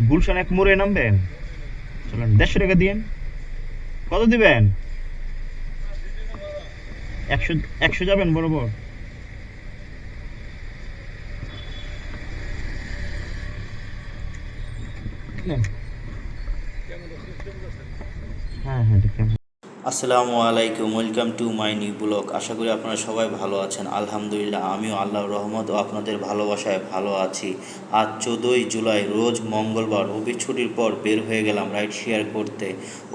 গুলশান এক মোড়ে নামবেন, চলেন 150 টাকা দিয়েন। কত দিবেন? 100 যাবেন বরাবর? নেন। হ্যাঁ হ্যাঁ ঠিক আছে। আসসালামু আলাইকুম, welcome to my new blog. আশা করি আপনারা সবাই ভালো আছেন। আলহামদুলিল্লাহ, আমিও আল্লাহর রহমত ও আপনাদের ভালোবাসায় ভালো আছি। আজ 14ই জুলাই, রোজ মঙ্গলবার। অফিস ছুটির পর বের হয়ে গেলাম রাইড শেয়ার করতে।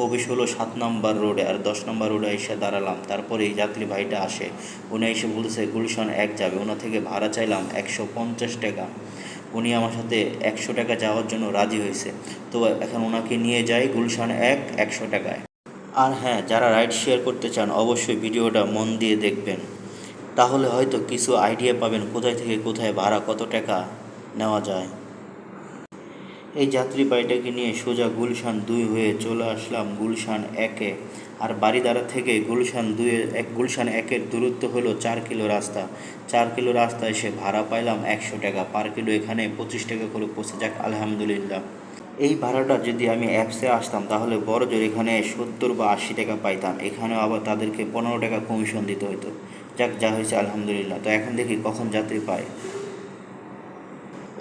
অফিস হলো 7 নম্বর রোডে, আর 10 নম্বর রোডে এসে দাঁড়ালাম। তারপরে এই যাত্রী ভাইটা আসে, উনি এসে বলতেছে গুলশান এক যাবে। ওনা থেকে ভাড়া চাইলাম 150 টাকা। উনি আমার সাথে 100 টাকা যাওয়ার জন্য রাজি হয়েছে। তো এখন ওনাকে নিয়ে যাই গুলশান এক, 100 টাকায়। আর হ্যাঁ, যারা রাইড শেয়ার করতে চান অবশ্যই ভিডিওটা মন দিয়ে দেখবেন, তাহলে হয়তো কিছু আইডিয়া পাবেন কোথায় থেকে কোথায় ভাড়া কত টাকা নেওয়া যায়। এই যাত্রী বাড়িটাকে নিয়ে সোজা গুলশান 2 হয়ে চলে আসলাম গুলশান একে। আর বারিধারা থেকে গুলশান একের দূরত্ব হলো 4 কিলো রাস্তা। 4 কিলো রাস্তা এসে ভাড়া পাইলাম 100 টাকা পার কিলো। এখানে 25 টাকা করে পড়ছে, যাক আলহামদুলিল্লাহ। এই ভাড়াটা যদি আমি অ্যাপসে আসতাম তাহলে বড় জোর এখানে 70 বা 80 টাকা পাইতাম। এখানেও আবার তাদেরকে 15 টাকা কমিশন দিতে হতো। যাক, যা হয়েছে আলহামদুলিল্লাহ। তো এখন দেখি কখন যাত্রী পাই।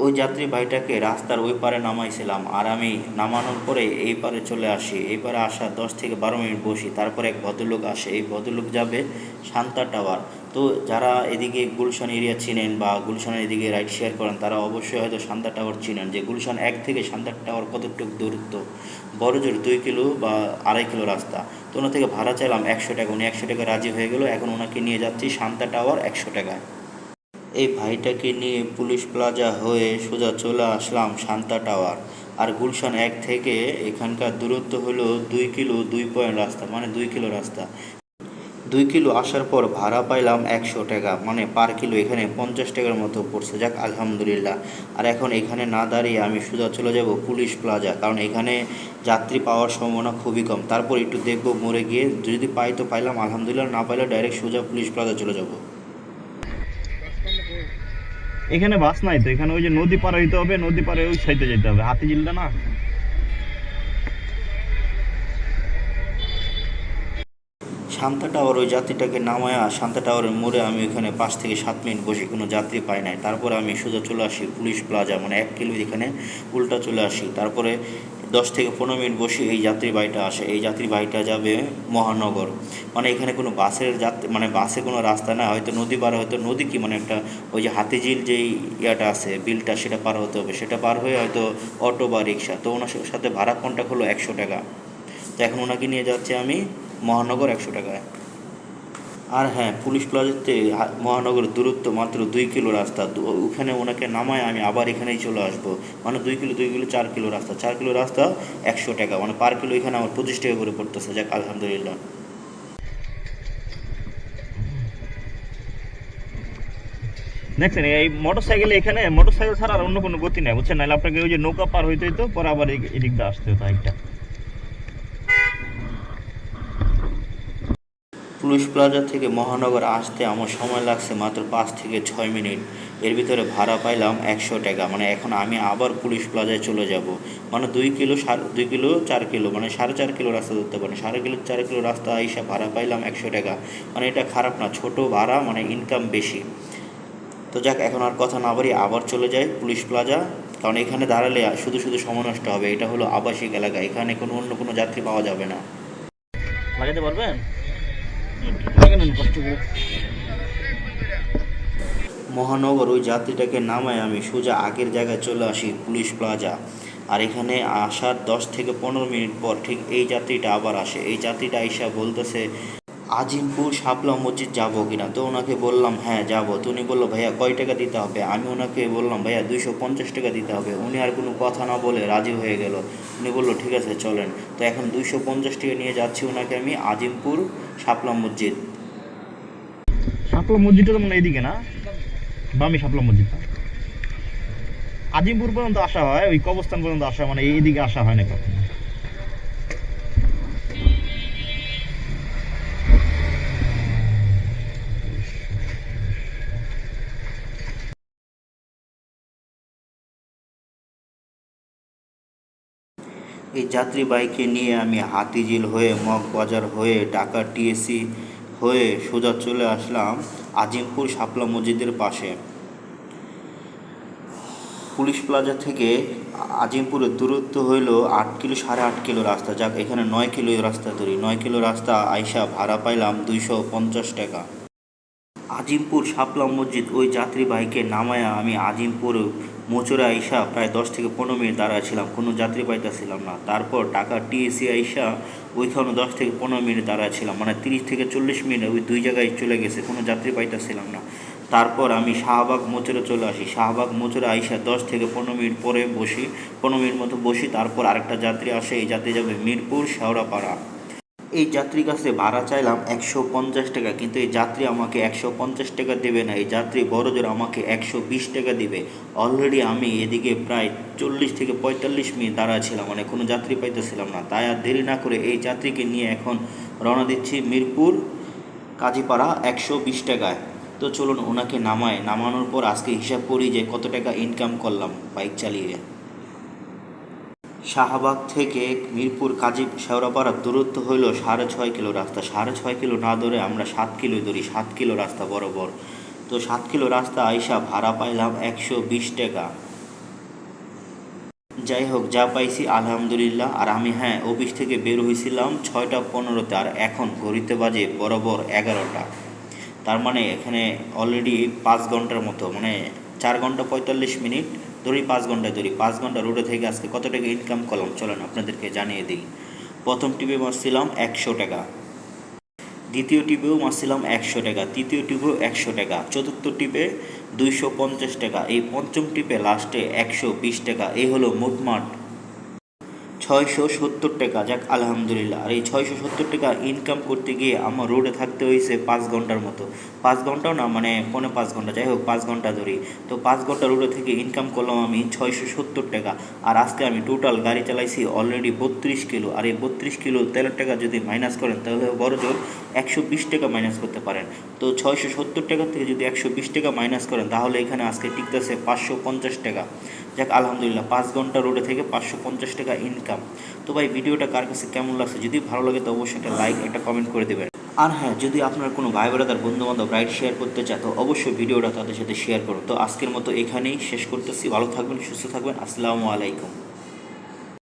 ওই যাত্রী ভাইটাকে রাস্তার ওই পারে নামাইছিলাম, আর আমি নামানোর পরে এই পারে চলে আসি। এই পারে আসা 10 থেকে 12 মিনিট বসি। তারপরে এক ভদ্রলোক আসে, এই ভদ্রলোক যাবে শান্তা টাওয়ার। তো যারা এদিকে গুলশান এরিয়া চিনেন বা গুলশানের এদিকে রাইড শেয়ার করেন, তারা অবশ্যই হয়তো শান্তা টাওয়ার চিনেন, যে গুলশান এক থেকে শান্তা টাওয়ার কতটুকু দূরত্ব। বড় জোর 2 কিলো বা 2.5 কিলো রাস্তা। তো ওনার থেকে ভাড়া চাইলাম 100 টাকা। উনি 100 টাকা রাজি হয়ে গেল। এখন ওনাকে নিয়ে যাচ্ছি শান্তা টাওয়ার 100 টাকায়। এই ভাইটাকে নিয়ে পুলিশ প্লাজা হয়ে সোজা চলে আসলাম শান্তা টাওয়ার। আর গুলশান এক থেকে এখানকার দূরত্ব হলো 2 কিলো 2 পয়েন্ট রাস্তা, মানে 2 কিলো রাস্তা। 2 কিলো আসার পর ভাড়া পাইলাম 100 টাকা, মানে পার কিলো এখানে 50 টাকার মতো পড়ছে, যাক আলহামদুলিল্লাহ। আর এখন এখানে না দাঁড়িয়ে আমি সোজা চলে যাব পুলিশ প্লাজা, কারণ এখানে যাত্রী পাওয়ার সম্ভাবনা খুবই কম। তারপর একটু দেখবো মোড়ে গিয়ে, যদি পাই তো পাইলাম আলহামদুলিল্লাহ, না পাইলে ডাইরেক্ট সোজা পুলিশ প্লাজা চলে যাব। এখানে বাস নাই তো, এখানে ওই যে নদী পার হইতে হবে, নদী পারে ওই সাইডে যেতে হবে, হাতিঝিলটা না। শান্তা টাওয়ার ওই যাত্রীটাকে নামায়া শান্তা টাওয়ারের মোড়ে আমি ওইখানে 5 থেকে 7 মিনিট বসি, কোনো যাত্রী পাই নাই। তারপরে আমি সোজা চলে আসি পুলিশ প্লাজা, মানে 1 কিলো এখানে উল্টা চলে আসি। তারপরে 10 থেকে 15 মিনিট বসি, এই যাত্রী বাড়িটা আসে। এই যাত্রী বাড়িটা যাবে মহানগর। মানে এখানে কোনো বাসের যাত্রী, মানে বাসে কোনো রাস্তা না, হয়তো নদী পার, হয়তো নদী কি মানে একটা ওই যে হাতিঝিল যেই ইয়াটা আছে, বিলটা, সেটা পার হতে হবে। সেটা পার হয়ে হয়তো অটো বা রিক্সা। তো ওনার সাথে ভাড়া কন্ট্যাক্ট হলো 100 টাকা। তো এখন ওনাকে নিয়ে যাচ্ছি আমি মহানগর 100 টাকায়। আর হ্যাঁ, পুলিশ প্লাজাতে মহানগরের দূরত্ব মাত্র 2 কিলো রাস্তা। ওখানে ওনাকে নামায় আমি আবার এখানেই চলে আসবো। মানে 2 কিলো 2 কিলো 4 কিলো রাস্তা, 4 কিলো রাস্তা 100 টাকা, মানে পার কিলো এখানে আমার 25 টাকা করে পড়তেছে, যাক আলহামদুলিল্লাহ। দেখছেন এই মোটর সাইকেল, এখানে মোটর সাইকেল ছাড়া আর অন্য কোনো গতি নাই, বুঝছেন? নাহলে আপনাকে ওই যে নৌকা পার হইতে হইতো, পরে আবার এদিক দিয়ে আসতে হতো একটা। পুলিশ প্লাজা থেকে মহানগর আসতে আমার সময় লাগছে মাত্র 5 থেকে 6 মিনিট। এর ভিতরে ভাড়া পাইলাম 100 টাকা। মানে এখন আমি আবার পুলিশ প্লাজায় চলে যাব। মানে 2 কিলো 2 কিলো 4 কিলো, মানে 4.5 কিলো রাস্তা ধরতে পারেন। 4.5 কিলো রাস্তা আইসা ভাড়া পাইলাম 100 টাকা। মানে এটা খারাপ না, ছোট ভাড়া, মানে ইনকাম বেশি। তো যাক, এখন আর কথা না বাড়ি আবার চলে যায় পুলিশ প্লাজা, কারণ এখানে দাঁড়ালে শুধু শুধু সময় নষ্ট হবে। এটা হলো আবাসিক এলাকা, এখানে কোনো অন্য কোনো যাত্রী পাওয়া যাবে না। লাগাতে পারবেন? লাগান কষ্ট করে। মহানগর ওই যাত্রীটাকে নামায় আমি সোজা আগের জায়গায় চলে আসি পুলিশ প্লাজা। আর এখানে আসার 10 থেকে 15 মিনিট পর ঠিক এই যাত্রীটা আবার আসে। এই যাত্রীটা আইসা বলতেছে আজিমপুর শাপলা মসজিদ যাবো কিনা। তো ওনাকে বললাম হ্যাঁ যাবো। তো উনি বললো ভাইয়া কয় টাকা দিতে হবে। আমি ওনাকে বললাম ভাইয়া 250 টাকা দিতে হবে। উনি আর কোনো কথা না বলে রাজি হয়ে গেল। উনি বললো ঠিক আছে চলেন। তো এখন 250 টাকা নিয়ে যাচ্ছি ওনাকে আমি আজিমপুর শাপলা মসজিদ। শাপলা মসজিদটা তো মনে হয় এইদিকে না, বামি শাপলা মসজিদটা। আজিমপুর পর্যন্ত আসা হয়, ওই কবরস্থান পর্যন্ত আসা, মানে এইদিকে আসা হয় না কখনো। এই যাত্রী বাইকে নিয়ে আমি হাতিঝিল হয়ে মগবাজার হয়ে ঢাকা টিএসসি হয়ে সোজা চলে আসলাম আজিমপুর শাপলা মসজিদের পাশে। পুলিশ প্লাজা থেকে আজিমপুরের দূরত্ব হইল 8 কিলো 8.5 কিলো রাস্তা, যাক এখানে 9 কিলো রাস্তা ধরি। 9 কিলো রাস্তা আইসা ভাড়া পাইলাম 250 টাকা। আজিমপুর শাপলা মসজিদ ওই যাত্রী বাইকে নামায়া আমি আজিমপুর মোচরে আইসা প্রায় 10 থেকে 15 মিনিট দাঁড়াইছিলাম, কোনো যাত্রী পাইতেছিলাম না। তারপর ঢাকা টিএসসি আইসা ওইখানে 10 থেকে 15 মিনিট দাঁড়াইছিলাম, মানে 30 থেকে 40 মিনিট ওই দুই জায়গায় চলে গেছে, কোনো যাত্রী পাইতেছিলাম না। তারপর আমি শাহবাগ মোচরে চলে আসি। শাহবাগ মোচরে আইসা 10 থেকে 15 মিনিট পরে বসি, 15 মিনিট মতো বসি। তারপর আরেকটা যাত্রী আসে, এই যাত্রী যাবে মিরপুর শেওড়াপাড়া। এই যাত্রীর কাছে ভাড়া চাইলাম 150 টাকা, কিন্তু এই যাত্রী আমাকে 150 টাকা দেবে না, এই যাত্রী বড়জোর আমাকে 120 টাকা দিবে। অলরেডি আমি এদিকে প্রায় 40 থেকে 45 মিনিট দাঁড়া ছিলাম, মানে কোনো যাত্রী পাইতেছিলাম না। তাই আর দেরি না করে এই যাত্রীকে নিয়ে এখন রওনা দিচ্ছি মিরপুর কাজীপাড়া 120 টাকায়। তো চলুন ওনাকে নামানোর পর আজকে হিসাব করি যে কত টাকা ইনকাম করলাম বাইক চালিয়ে। শাহবাগ থেকে মিরপুর কাজী শেওড়াপাড়ার দূরত্ব হইল 6.5 কিলো রাস্তা। 6.5 কিলো না ধরে আমরা 7 কিলো ধরি, 7 কিলো রাস্তা বরাবর। তো 7 কিলো রাস্তা আইসা ভাড়া পাইলাম 120 টাকা। যাই হোক, যা পাইছি আলহামদুলিল্লাহ। আর আমি অফিস থেকে বের হয়েছিলাম 6টা 15-তে, আর এখন ঘড়িতে বাজে বরাবর 11টা। তার মানে এখানে অলরেডি 5 ঘন্টার মতো, মানে 4 ঘন্টা 45 মিনিট ধরি, 5 ঘন্টায় ধরি। 5 ঘন্টা রোডে থেকে আজকে কত টাকা ইনকাম করলাম চলেন আপনাদেরকে জানিয়ে দিই। প্রথম টিপে মারছিলাম 100 টাকা, দ্বিতীয় টিপেও মারছিলাম 100 টাকা, তৃতীয় টিপেও 100 টাকা, চতুর্থ টিপে 250 টাকা, এই পঞ্চম টিপে লাস্টে 120 টাকা। এই হলো মোটমাট 670 টাকা। যাক আলহামদুলিল্লাহ। আর এই 670 টাকা ইনকাম করতে গিয়ে আমার রোডে থাকতে হয়েছে 5 ঘন্টার মতো। 5 ঘন্টাও না, মানে 4.5 ঘন্টা, যাই হোক 5 ঘন্টা ধরি। তো 5 ঘন্টা রোডে থেকে ইনকাম করলাম আমি 670 টাকা। আর আজকে আমি টোটাল গাড়ি চালাইছি অলরেডি 32 কিলো। আর এই 32 কিলো তেলের টাকা যদি মাইনাস করেন তাহলে বড় জোর 120 টাকা মাইনাস করতে পারেন। তো 670 টাকা থেকে যদি 120 টাকা মাইনাস করেন তাহলে এখানে আজকে টিকতেছে 550 টাকা। যাক আলহামদুলিল্লাহ, 5 ঘন্টা রোডে থেকে 550 টাকা ইনকাম। তো ভাই, ভিডিওটা কার কাছে কেমন লাগছে, যদি ভালো লাগে তো অবশ্যই একটা লাইক, একটা কমেন্ট করে দেবেন। আর যদি আপনার কোনো ভাই ব্রাদার বন্ধুবান্ধব রাইড শেয়ার করতে চায় তো অবশ্যই ভিডিওটা তাদের সাথে শেয়ার করুন। তো আজকের মতো এখানেই শেষ করতেছি। ভালো থাকবেন, সুস্থ থাকবেন। আসসালামু আলাইকুম।